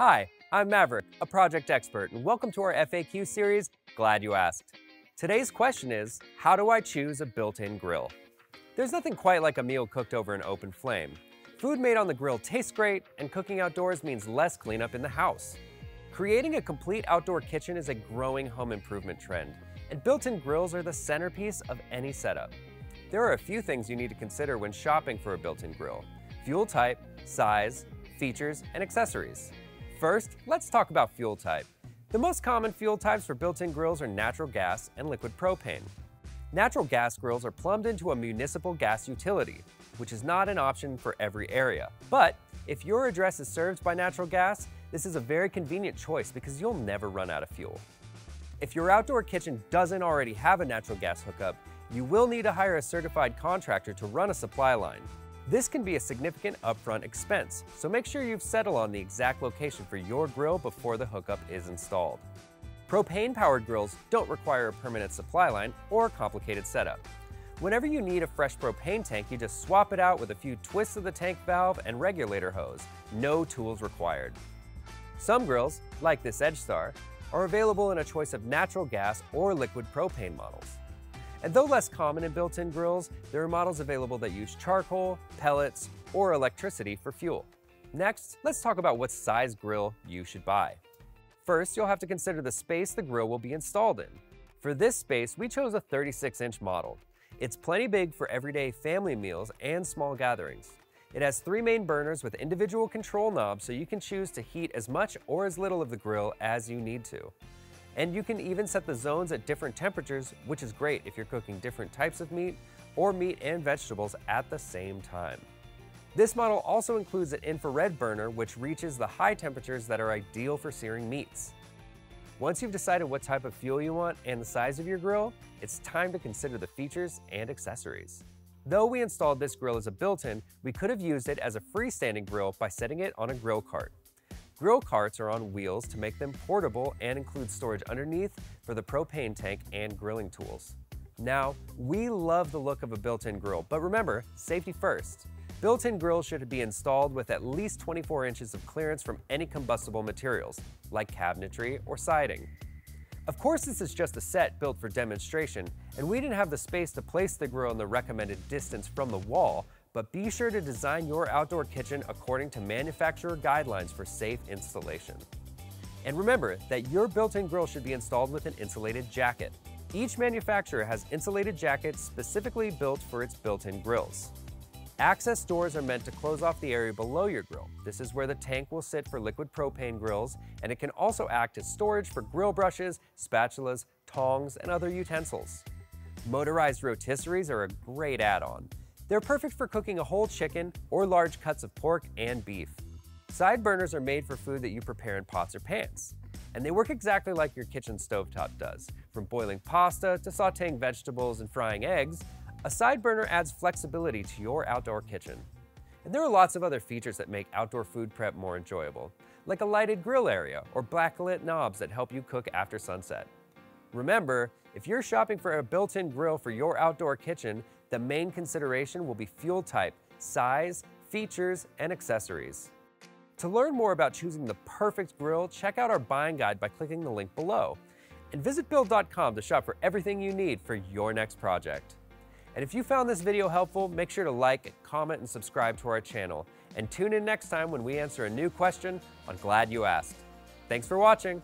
Hi, I'm Maverick, a project expert, and welcome to our FAQ series, Glad You Asked. Today's question is, how do I choose a built-in grill? There's nothing quite like a meal cooked over an open flame. Food made on the grill tastes great, and cooking outdoors means less cleanup in the house. Creating a complete outdoor kitchen is a growing home improvement trend, and built-in grills are the centerpiece of any setup. There are a few things you need to consider when shopping for a built-in grill: fuel type, size, features, and accessories. First, let's talk about fuel type. The most common fuel types for built-in grills are natural gas and liquid propane. Natural gas grills are plumbed into a municipal gas utility, which is not an option for every area. But if your address is served by natural gas, this is a very convenient choice because you'll never run out of fuel. If your outdoor kitchen doesn't already have a natural gas hookup, you will need to hire a certified contractor to run a supply line. This can be a significant upfront expense, so make sure you've settled on the exact location for your grill before the hookup is installed. Propane-powered grills don't require a permanent supply line or a complicated setup. Whenever you need a fresh propane tank, you just swap it out with a few twists of the tank valve and regulator hose. No tools required. Some grills, like this EdgeStar, are available in a choice of natural gas or liquid propane models. And though less common in built-in grills, there are models available that use charcoal, pellets, or electricity for fuel. Next, let's talk about what size grill you should buy. First, you'll have to consider the space the grill will be installed in. For this space, we chose a 36-inch model. It's plenty big for everyday family meals and small gatherings. It has 3 main burners with individual control knobs, so you can choose to heat as much or as little of the grill as you need to. And you can even set the zones at different temperatures, which is great if you're cooking different types of meat or meat and vegetables at the same time. This model also includes an infrared burner, which reaches the high temperatures that are ideal for searing meats. Once you've decided what type of fuel you want and the size of your grill, it's time to consider the features and accessories. Though we installed this grill as a built-in, we could have used it as a freestanding grill by setting it on a grill cart. Grill carts are on wheels to make them portable and include storage underneath for the propane tank and grilling tools. Now, we love the look of a built-in grill, but remember, safety first. Built-in grills should be installed with at least 24 inches of clearance from any combustible materials, like cabinetry or siding. Of course, this is just a set built for demonstration, and we didn't have the space to place the grill in the recommended distance from the wall, but be sure to design your outdoor kitchen according to manufacturer guidelines for safe installation. And remember that your built-in grill should be installed with an insulated jacket. Each manufacturer has insulated jackets specifically built for its built-in grills. Access doors are meant to close off the area below your grill. This is where the tank will sit for liquid propane grills, and it can also act as storage for grill brushes, spatulas, tongs, and other utensils. Motorized rotisseries are a great add-on. They're perfect for cooking a whole chicken or large cuts of pork and beef. Side burners are made for food that you prepare in pots or pans, and they work exactly like your kitchen stovetop does. From boiling pasta to sautéing vegetables and frying eggs, a side burner adds flexibility to your outdoor kitchen. And there are lots of other features that make outdoor food prep more enjoyable, like a lighted grill area or backlit knobs that help you cook after sunset. Remember, if you're shopping for a built-in grill for your outdoor kitchen, the main consideration will be fuel type, size, features, and accessories. To learn more about choosing the perfect grill, check out our buying guide by clicking the link below. And visit build.com to shop for everything you need for your next project. And if you found this video helpful, make sure to like, comment, and subscribe to our channel. And tune in next time when we answer a new question on Glad You Asked. Thanks for watching.